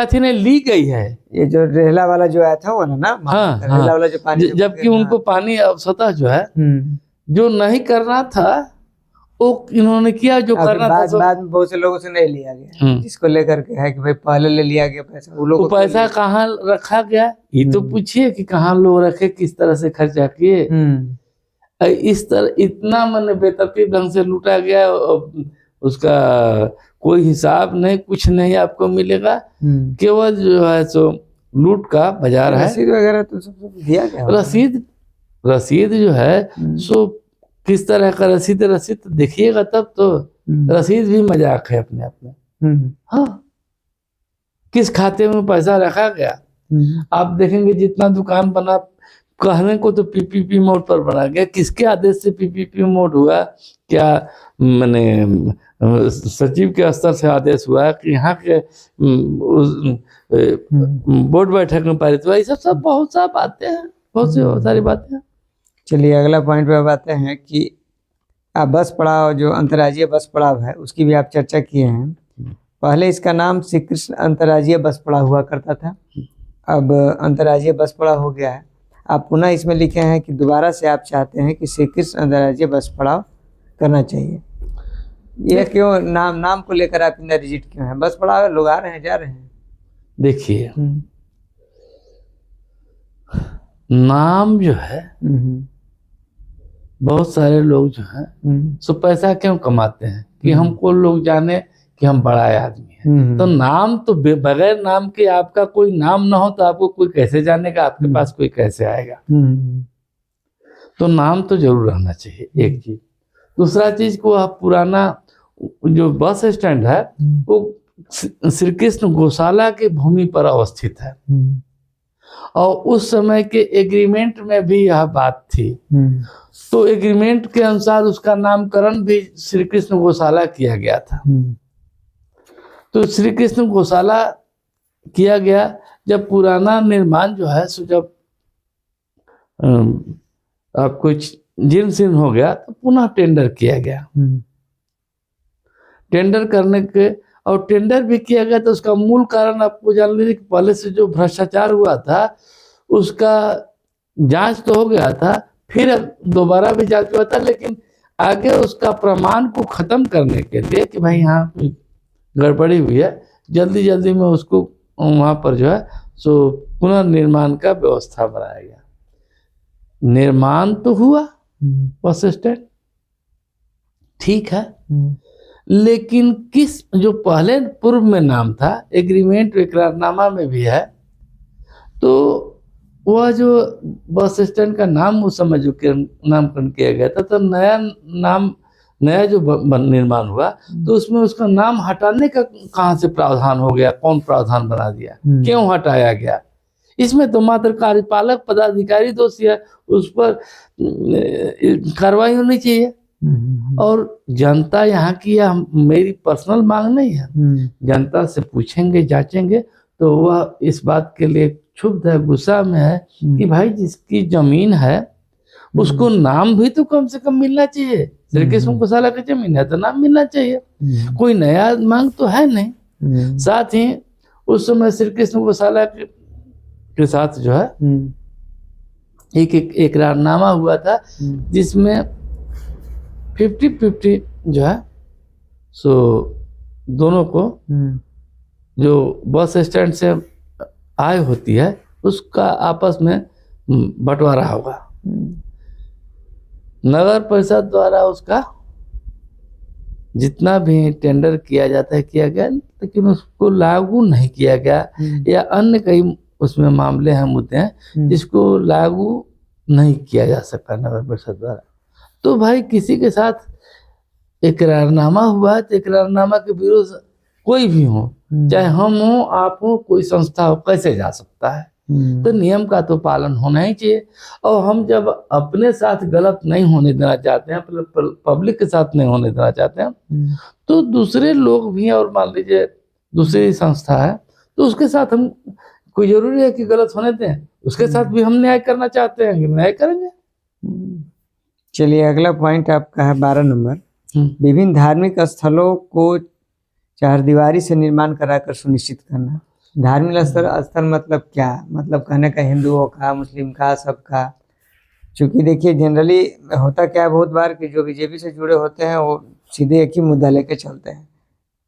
A: थी
B: नहीं, ली गई है।
A: ये जो रेहला वाला जो आया था वो ना,
B: हाँ,
A: रेहला वाला जो पानी,
B: जबकि उनको पानी स्वतः जो है जो नहीं करना था वो इन्होंने किया, जो करना था।
A: बाद में बहुत से लोगों से नहीं लिया गया, जिसको लेकर के है कि भाई पहले ले लिया गया पैसा, वो लोग
B: पैसा कहाँ रखा गया ये तो पूछिए कि कहाँ लोग रखे, किस तरह से खर्चा किए। इस तरह इतना मैंने बेतरतीब ढंग से लूटा गया, उसका कोई हिसाब नहीं, कुछ नहीं आपको मिलेगा। केवल जो है सो लूट का बाजार है।
A: रसीद वगैरह तो सब दिया गया।
B: रसीद जो है सो किस तरह का रसीद तो देखिएगा तब तो। रसीद भी मजाक है अपने आप में। हाँ, किस खाते में पैसा रखा गया आप देखेंगे। जितना दुकान बना, कहने को तो पीपीपी मोड पर बना गया, किसके आदेश से पीपीपी मोड हुआ? क्या मैंने सचिव के स्तर से आदेश हुआ कि यहाँ के बोर्ड बैठक में पारित हुआ? ये सब बहुत सा बातें हैं, बहुत सी सारी बातें हैं।
A: चलिए अगला पॉइंट पे आते हैं कि बस पड़ाव, जो अंतर्राज्यीय बस पड़ाव है उसकी भी आप चर्चा किए हैं। पहले इसका नाम श्री कृष्ण अंतर्राज्यीय बस पड़ाव हुआ करता था, अब अंतर्राज्यीय बस पड़ाव हो गया है। आप पुनः इसमें लिखे हैं कि दोबारा से आप चाहते हैं कि श्री कृष्ण अंतर्राज्यीय बस पड़ाव करना चाहिए। यह क्यों? नाम को लेकर आप इतना रिजिड क्यों हैं? बस पड़ाव है, लोग आ रहे हैं जा रहे हैं।
B: देखिए, नाम जो है बहुत सारे लोग जो हैं सो पैसा क्यों कमाते हैं कि हमको लोग जाने कि हम बड़ा आदमी हैं। तो नाम तो बगैर नाम के, आपका कोई नाम ना हो तो आपको कोई कैसे जानेगा, आपके पास कोई कैसे आएगा? तो नाम तो जरूर रहना चाहिए, एक चीज। दूसरा चीज को, आप पुराना जो बस स्टैंड है वो श्री कृष्ण गौशाला के भूमि पर अवस्थित है और उस समय के एग्रीमेंट में भी यह बात थी। तो एग्रीमेंट के अनुसार उसका नामकरण भी श्री कृष्ण गौशाला किया गया था। तो श्री कृष्ण गौशाला किया गया। जब पुराना निर्माण जो है सो जब आपको जीर्ण शीर्ण हो गया तो पुनः टेंडर किया गया। टेंडर करने के, और टेंडर भी किया गया तो उसका मूल कारण आपको जान लीजिए कि पहले से जो भ्रष्टाचार हुआ था उसका जांच तो हो गया था, फिर दोबारा भी जांच हुआ था, लेकिन आगे उसका प्रमाण को खत्म करने के लिए कि भाई यहाँ गड़बड़ी हुई है, जल्दी जल्दी में उसको वहाँ पर जो है सो पुनर्निर्माण का व्यवस्था बनाया गया। निर्माण तो हुआ बस स्टैंड, ठीक है, लेकिन किस जो पहले पूर्व में नाम था, एग्रीमेंट इकरारनामा में भी है, तो वह जो बस स्टैंड का नाम उस समय जो नामकरण किया गया था, तो नया जो निर्माण हुआ तो उसमें उसका नाम हटाने का कहाँ से प्रावधान हो गया? कौन प्रावधान बना दिया? क्यों हटाया गया? इसमें तो मात्र कार्यपालक पदाधिकारी दोषी है, उस पर कार्रवाई होनी चाहिए। और जनता यहाँ की, यह मेरी पर्सनल मांग नहीं है, जनता से पूछेंगे जांचेंगे तो वह इस बात के लिए क्षुब्ध है, गुस्सा में है कि भाई जिसकी जमीन है उसको नाम भी तो कम से कम मिलना चाहिए। श्री कृष्ण गौशाला की जमीन है तो नाम मिलना चाहिए, कोई नया मांग तो है नहीं। साथ ही उस समय श्री कृष्ण गौशाला के साथ जो है एक इकरारनामा हुआ था जिसमें 50-50 जो है सो दोनों को जो बस स्टैंड से आय होती है उसका आपस में बंटवारा होगा। नगर परिषद द्वारा उसका जितना भी टेंडर किया जाता है किया गया, लेकिन उसको लागू नहीं किया गया, या अन्य कई उसमें मामले हैं, मुद्दे हैं जिसको लागू नहीं किया जा सका नगर परिषद द्वारा। तो भाई किसी के साथ इकरारनामा हुआ है तो इकरारनामा के विरुद्ध कोई भी हो, चाहे हम हो, आप हो, कोई संस्था हो, कैसे जा सकता है? तो नियम का तो पालन होना ही चाहिए। और हम जब अपने साथ गलत नहीं होने देना चाहते हैं, पब्लिक के साथ नहीं होने देना चाहते हैं, तो दूसरे लोग भी, और मान लीजिए दूसरी संस्था है तो उसके साथ हम, कोई जरूरी है कि गलत होने दें, उसके साथ भी हम न्याय करना चाहते हैं, न्याय करेंगे।
A: चलिए अगला पॉइंट आपका है 12 नंबर, विभिन्न धार्मिक स्थलों को चारदीवारी से निर्माण कराकर सुनिश्चित करना। धार्मिक स्थल मतलब क्या? मतलब कहने का हिंदुओं का, मुस्लिम का, सबका। क्योंकि देखिए जनरली होता क्या है बहुत बार कि जो बीजेपी से जुड़े होते हैं वो सीधे एक ही मुद्दा लेके चलते हैं,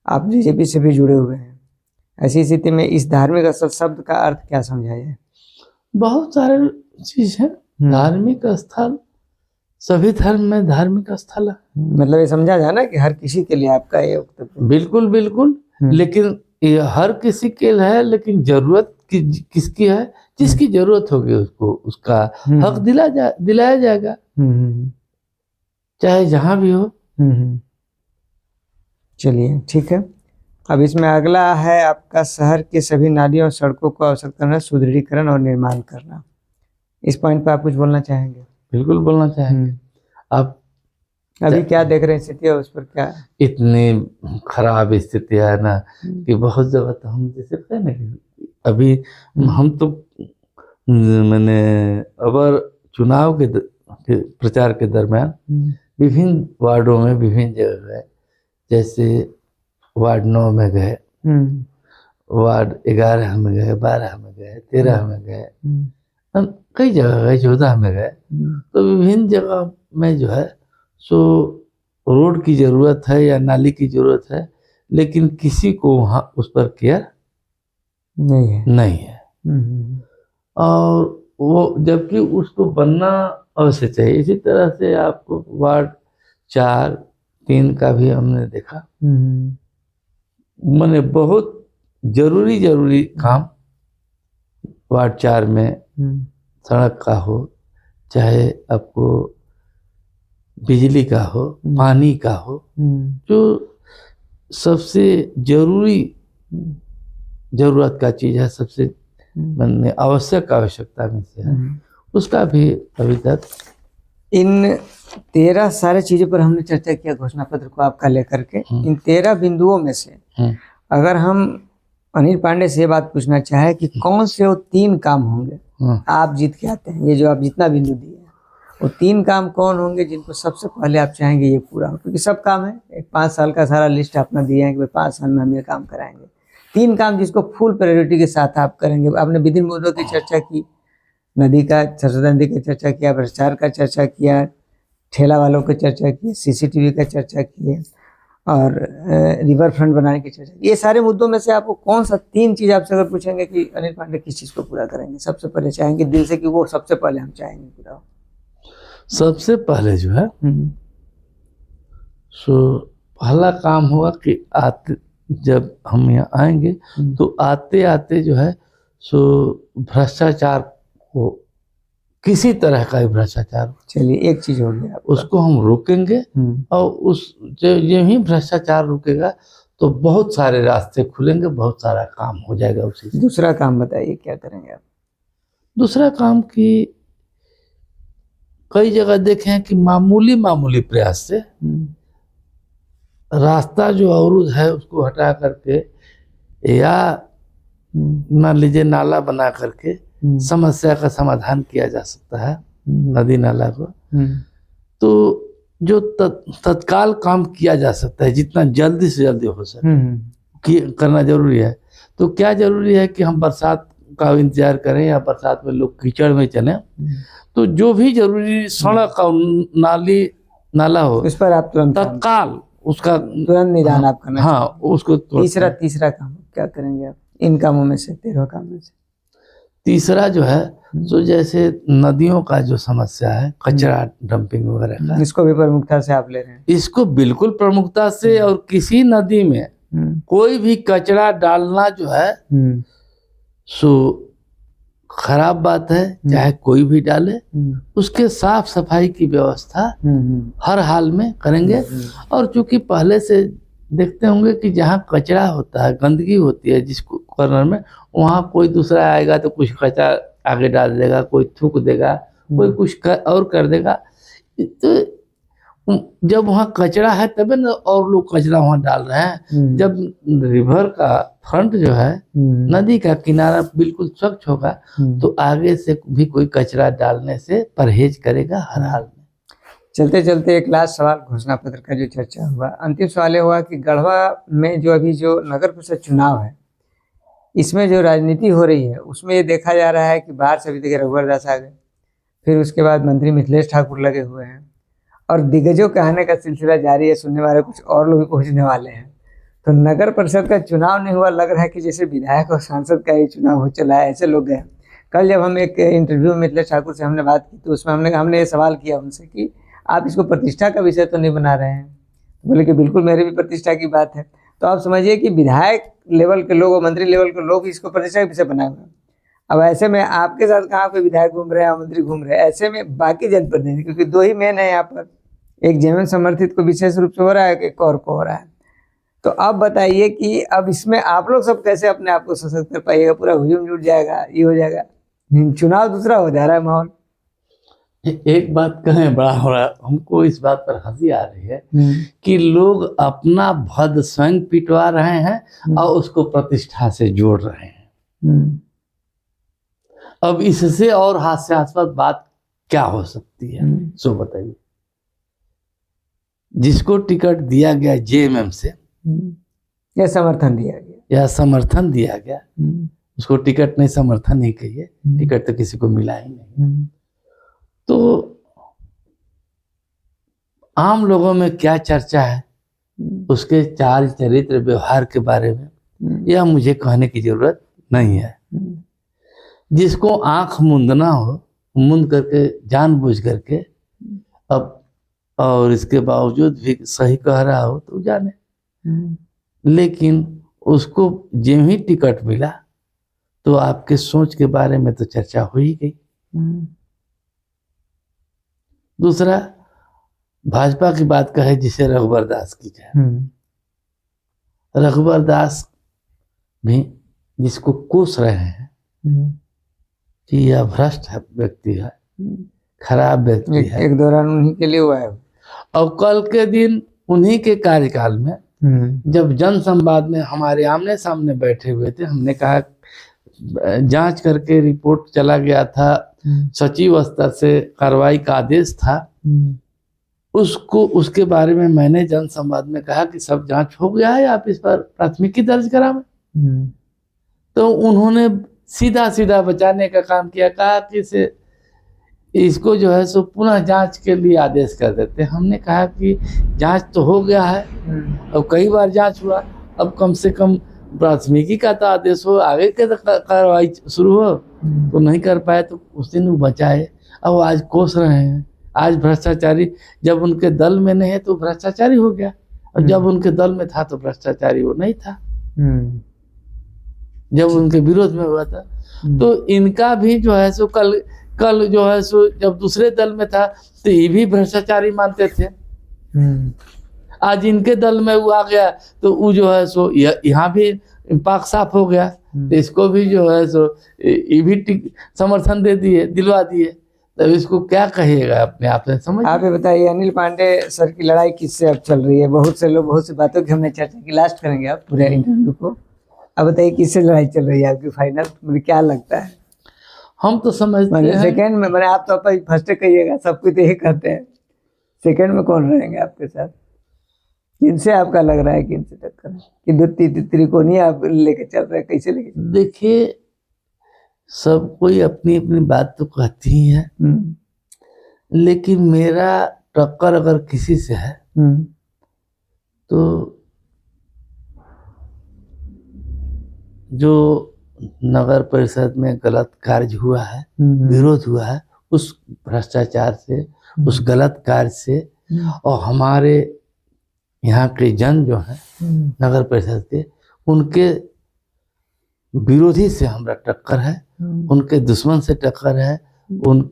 A: आप बीजेपी से भी जुड़े हुए हैं। ऐसी स्थिति में इस धार्मिक स्थल शब्द का अर्थ क्या समझा जाए? बहुत
B: सारे चीज है। धार्मिक स्थल, सभी धर्म में धार्मिक स्थल है।
A: मतलब ये समझा जाए ना कि हर किसी के लिए आपका ये वक्तव्य?
B: बिल्कुल बिल्कुल, लेकिन ये हर किसी के है, लेकिन जरूरत किसकी है? जिसकी जरूरत होगी उसको उसका हक दिलाया जाएगा, चाहे जहां भी हो।
A: चलिए ठीक है। अब इसमें अगला है आपका शहर के सभी नालियों और सड़कों को अवसर करना, सुदृढ़ीकरण और निर्माण करना। इस पॉइंट पर आप कुछ बोलना चाहेंगे?
B: बिल्कुल बोलना चाहेंगे। आप
A: अभी क्या देख रहे हैं स्थिति है, उस पर क्या?
B: इतनी खराब स्थिति है ना कि बहुत जगह तो हम जैसे कहें ना कि अभी हम तो मैंने अबर चुनाव के प्रचार के दरमियान विभिन्न वार्डों में, विभिन्न जगह गए, जैसे वार्ड 9 में गए, वार्ड 11 में गए, 12 में गए, 13 में गए, कई जगह गए, 14 में गए। तो विभिन्न जगह में जो है सो रोड की जरूरत है या नाली की जरूरत है, लेकिन किसी को वहाँ उस पर केयर नहीं है। और वो जबकि उसको बनना अवश्य चाहिए। इसी तरह से आपको वार्ड 4, 3 का भी हमने देखा, मैंने बहुत जरूरी काम वार्ड 4 में सड़क का हो, चाहे आपको बिजली का हो, पानी का हो, जो सबसे जरूरत का चीज है, सबसे आवश्यकता में से है, उसका भी अभी तक। इन 13 सारे चीजों पर हमने चर्चा किया घोषणा पत्र को आपका लेकर के। इन 13 बिंदुओं में से अगर हम अनिल पांडे से बात पूछना चाहे कि कौन से वो 3 काम होंगे आप जीत के आते हैं, ये जो आप जितना बिंदु दिए हैं, वो 3 काम कौन होंगे जिनको सबसे पहले आप चाहेंगे ये पूरा हो? क्योंकि सब काम है, एक 5 साल का सारा लिस्ट अपना दिया है कि 5 साल में हम ये काम कराएंगे। 3 काम जिसको फुल प्रायोरिटी के साथ आप करेंगे। आपने विभिन्न मुद्दों की चर्चा की, नदी का, सरस्वती नदी की चर्चा किया, भ्रष्टाचार का चर्चा किया, ठेला वालों की चर्चा की, CCTV का चर्चा किए, और रिवर फ्रंट बनाने की चर्चा। ये सारे मुद्दों में से आपको कौन सा 3 चीज आपसे अगर पूछेंगे कि अनिल पांडे किस चीज को पूरा करेंगे, सबसे पहले चाहेंगे दिल से कि वो सबसे पहले हम चाहेंगे पूरा हो? सबसे पहले जो है सो पहला काम हुआ कि जब हम यहाँ आएंगे तो आते आते जो है सो भ्रष्टाचार को, किसी तरह का भ्रष्टाचार,
A: चलिए एक चीज हो गया,
B: उसको हम रोकेंगे। और उस यही भ्रष्टाचार रुकेगा तो बहुत सारे रास्ते खुलेंगे, बहुत सारा काम हो जाएगा उसी से।
A: दूसरा काम बताइए क्या करेंगे आप?
B: दूसरा काम की कई जगह देखे हैं कि मामूली प्रयास से रास्ता जो अवरुद्ध है उसको हटा करके, या मान लीजिए नाला बना करके समस्या का समाधान किया जा सकता है, नदी नाला को। तो जो तत्काल काम किया जा सकता है, जितना जल्दी से जल्दी हो सके करना जरूरी है। तो क्या जरूरी है कि हम बरसात का इंतजार करें या बरसात में लोग कीचड़ में चलें, तो जो भी जरूरी सड़क और नाला हो
A: उस पर आप तुरंत
B: तत्काल उसका
A: तुरंत निदान आप करना।
B: हाँ, उसको
A: तीसरा काम क्या करेंगे आप इन कामों में से, 13 काम में से?
B: तीसरा जो है तो जैसे नदियों का जो समस्या है, कचरा डंपिंग वगैरह का,
A: इसको भी प्रमुखता से आप ले रहे हैं?
B: इसको बिल्कुल प्रमुखता से, और किसी नदी में कोई भी कचरा डालना जो है सो खराब बात है, चाहे कोई भी डाले। उसके साफ सफाई की व्यवस्था हर हाल में करेंगे। और चूंकि पहले से देखते होंगे कि जहाँ कचरा होता है, गंदगी होती है जिस कॉर्नर में, वहाँ कोई दूसरा आएगा तो कुछ कचरा आगे डाल देगा, कोई थूक देगा, कोई कुछ और कर देगा। तो जब वहाँ कचरा है तभी ना और लोग कचरा वहाँ डाल रहे हैं। जब रिवर का फ्रंट जो है, नदी का किनारा बिल्कुल स्वच्छ होगा तो आगे से भी कोई कचरा डालने से परहेज करेगा हर हाल में।
A: चलते चलते एक लास्ट सवाल, घोषणा पत्र का जो चर्चा हुआ, अंतिम सवाल हुआ कि गढ़वा में जो अभी जो नगर परिषद चुनाव है, इसमें जो राजनीति हो रही है उसमें ये देखा जा रहा है कि बाहर से अभी देखिए रघुवर दास आ गए, फिर उसके बाद मंत्री मिथिलेश ठाकुर लगे हुए हैं, और दिग्गजों के आने का सिलसिला जारी है। सुनने वाले कुछ और लोग भी पहुंचने वाले हैं। तो नगर परिषद का चुनाव नहीं हुआ, लग रहा है कि जैसे विधायक और सांसद का ये चुनाव हो चला है, ऐसे लोग गए। कल जब हम एक इंटरव्यू में मिथिलेश ठाकुर से हमने बात की तो उसमें हमने ये सवाल किया उनसे कि आप इसको प्रतिष्ठा का विषय तो नहीं बना रहे हैं? तो बोले कि बिल्कुल, मेरे भी प्रतिष्ठा की बात है। तो आप समझिए कि विधायक लेवल के लोग और मंत्री लेवल के लोग इसको प्रतिष्ठा का विषय बनाए हुए। अब ऐसे में आपके साथ कहाँ पे विधायक घूम रहे हैं, मंत्री घूम रहे हैं, ऐसे में बाकी जनप्रतिनिधि, क्योंकि दो ही मेन है यहाँ पर, एक जेएमएम समर्थित को विशेष रूप से हो रहा है, एक और को हो रहा है। तो अब बताइए कि अब इसमें आप लोग सब कैसे अपने आप को सशक्त कर पाइएगा? पूरा हुजूम जुट जाएगा, ये हो जाएगा, चुनाव दूसरा हो जा रहा है माहौल।
B: एक बात कहें, बड़ा हो रहा है, हमको इस बात पर हंसी आ रही है कि लोग अपना भद स्वयं पिटवा रहे हैं और उसको प्रतिष्ठा से जोड़ रहे हैं। अब इससे और हास्यास्पद बात क्या हो सकती है? सो बताइए। जिसको टिकट दिया गया जेएमएम से,
A: या समर्थन दिया गया,
B: उसको टिकट नहीं, समर्थन ही कहिए, टिकट तो किसी को मिला ही नहीं। तो आम लोगों में क्या चर्चा है उसके चाल चरित्र व्यवहार के बारे में, यह मुझे कहने की जरूरत नहीं है। जिसको आंख मूंदना हो, मूंद करके जानबूझ करके, अब और इसके बावजूद भी सही कह रहा हो तो जाने। लेकिन उसको जो ही टिकट मिला तो आपके सोच के बारे में तो चर्चा हो ही गई। दूसरा, भाजपा की बात कहे जिसे रघुवर दास की जाए, रघुवर दास भी जिसको कोस रहे हैं कि यह भ्रष्ट व्यक्ति है, खराब व्यक्ति है,
A: एक दौरान उन्हीं के लिए हुआ है।
B: और कल के दिन उन्हीं के कार्यकाल में जब जन संवाद में हमारे आमने सामने बैठे हुए थे, हमने कहा जांच करके रिपोर्ट चला गया था, सचिव स्तर से कार्रवाई का आदेश था, उसको उसके बारे में मैंने जन संवाद में कहा कि सब जांच हो गया है, आप इस पर प्राथमिकी दर्ज करावें। तो उन्होंने सीधा सीधा बचाने का काम किया, कहा कि इसको जो है सो पुनः जांच के लिए आदेश कर देते। हमने कहा कि जांच तो हो गया है, अब कई बार जांच हुआ, अब कम से कम प्राथमिकी का तो आदेश हो, आगे के कार्रवाई शुरू हो। तो नहीं कर पाए तो उस दिन वो बचाए। अब आज कोस रहे हैं, आज भ्रष्टाचारी जब उनके दल में नहीं है तो भ्रष्टाचारी हो गया, और जब उनके दल में था तो भ्रष्टाचारी वो नहीं था, जब उनके विरोध में हुआ था। तो इनका भी जो है सो कल जो है सो जब दूसरे दल में था तो ये भी भ्रष्टाचारी मानते थे, आज इनके दल में वो आ गया तो वो जो है सो यहाँ भी पाक साफ हो गया, तो इसको भी जो है सो ये भी समर्थन दे दिए, दिलवा दिए। तो इसको क्या कहिएगा अपने आप से, समझ।
A: आप ये बताइए, अनिल पांडे सर की लड़ाई किससे अब चल रही है? बहुत से लोग, बहुत सी बातों की हमने चर्चा की, लास्ट करेंगे आप पूरे इंटरव्यू को। अब बताइए किससे लड़ाई चल रही है आपकी फाइनल, मुझे क्या लगता है?
B: हम तो समझते हैं
A: सेकंड में, मैंने आप तो फर्स्ट कहिएगा, सब कुछ यही कहते हैं, सेकंड में कौन रहेंगे आपके साथ? किनसे आपका लग रहा है कि इनसे टक्कर है, कि दो त्रिकोणीय आप लेके चल रहे हैं, कैसे लेके?
B: देखिए, सब कोई अपनी अपनी बात तो कहती ही है, लेकिन मेरा टक्कर अगर किसी से है तो जो नगर परिषद में गलत कार्य हुआ है, विरोध हुआ है, उस भ्रष्टाचार से, उस गलत कार्य से, और हमारे यहाँ के जन जो हैं नगर परिषद के, उनके विरोधी से हमारा टक्कर है, उनके दुश्मन से टक्कर है, उन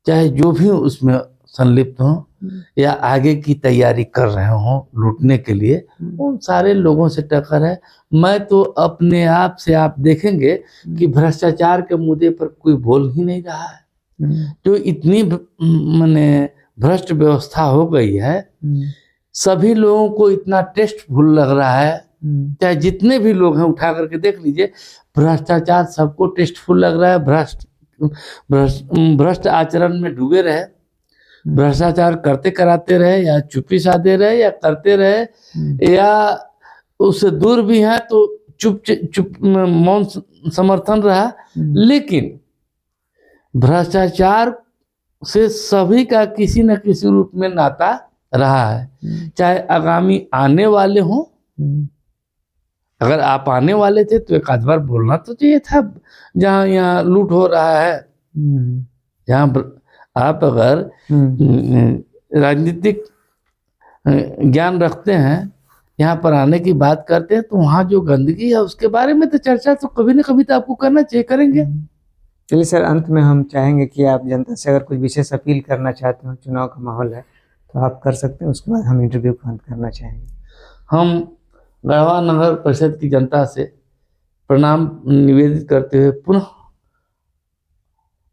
B: चाहे जो भी उसमें संलिप्त हों या आगे की तैयारी कर रहे हों लूटने के लिए, उन सारे लोगों से टक्कर है। मैं तो अपने आप से, आप देखेंगे कि भ्रष्टाचार के मुद्दे पर कोई बोल ही नहीं रहा है। जो इतनी माने भ्रष्ट व्यवस्था हो गई है, सभी लोगों को इतना टेस्टफुल लग रहा है, चाहे जितने भी लोग हैं उठा करके देख लीजिए, भ्रष्टाचार सबको टेस्टफुल लग रहा है। भ्रष्ट आचरण में डूबे रहे, भ्रष्टाचार करते कराते रहे, या चुप्पी साधे रहे, या करते रहे, या उससे दूर भी हैं तो चुप मौन समर्थन रहा। लेकिन भ्रष्टाचार से सभी का किसी न किसी रूप में नाता रहा है, चाहे आगामी आने वाले हों। अगर आप आने वाले थे तो एक आध बार बोलना तो चाहिए था, जहाँ यहाँ लूट हो रहा है, जहाँ आप अगर राजनीतिक ज्ञान रखते हैं, यहाँ पर आने की बात करते हैं, तो वहाँ जो गंदगी है उसके बारे में तो चर्चा तो कभी न कभी तो आपको करना चाहिए, करेंगे।
A: चलिए सर, अंत में हम चाहेंगे कि आप जनता से अगर कुछ विशेष अपील करना चाहते हो, चुनाव का माहौल है तो आप कर सकते हैं, उसके बाद हम इंटरव्यू को अंत करना चाहेंगे।
B: हम गढ़वा नगर परिषद की जनता से प्रणाम निवेदित करते हुए पुनः,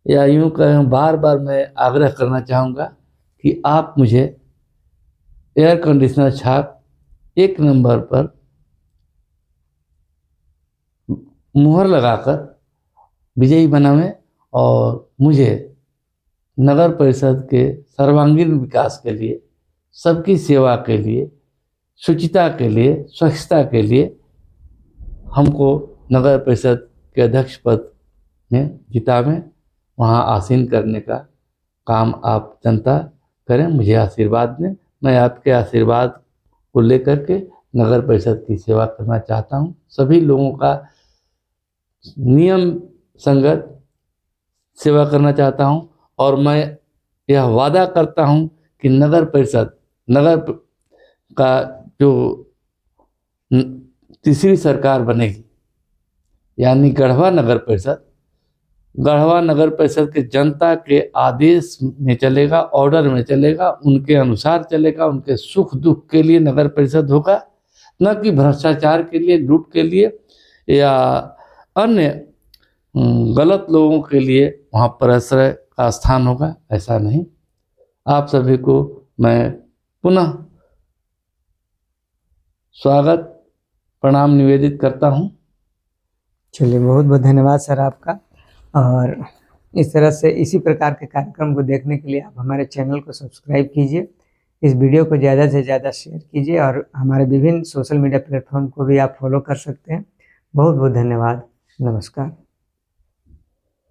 B: या यूँ कहें बार बार मैं आग्रह करना चाहूँगा कि आप मुझे एयर कंडीशनर छाप 1 नंबर पर मुहर लगाकर विजयी बनावें, और मुझे नगर परिषद के सर्वांगीण विकास के लिए, सबकी सेवा के लिए, शुचिता के लिए, स्वच्छता के लिए हमको नगर परिषद के अध्यक्ष पद में जितावें, वहाँ आसीन करने का काम आप जनता करें, मुझे आशीर्वाद दें। मैं आपके आशीर्वाद को लेकर के नगर परिषद की सेवा करना चाहता हूँ। सभी लोगों का नियम संगत सेवा करना चाहता हूँ, और मैं यह वादा करता हूँ कि नगर परिषद, नगर का जो तीसरी सरकार बनेगी, यानी गढ़वा नगर परिषद, गढ़वा नगर परिषद के जनता के आदेश में चलेगा, ऑर्डर में चलेगा, उनके अनुसार चलेगा, उनके सुख दुख के लिए नगर परिषद होगा, न कि भ्रष्टाचार के लिए, लूट के लिए, या अन्य गलत लोगों के लिए वहाँ पर आश्रय का स्थान होगा। ऐसा नहीं। आप सभी को मैं पुनः स्वागत, प्रणाम निवेदित करता हूँ।
A: चलिए, बहुत बहुत धन्यवाद सर आपका। और इस तरह से इसी प्रकार के कार्यक्रम को देखने के लिए आप हमारे चैनल को सब्सक्राइब कीजिए, इस वीडियो को ज़्यादा से ज़्यादा शेयर कीजिए, और हमारे विभिन्न सोशल मीडिया प्लेटफॉर्म को भी आप फॉलो कर सकते हैं। बहुत बहुत धन्यवाद। नमस्कार।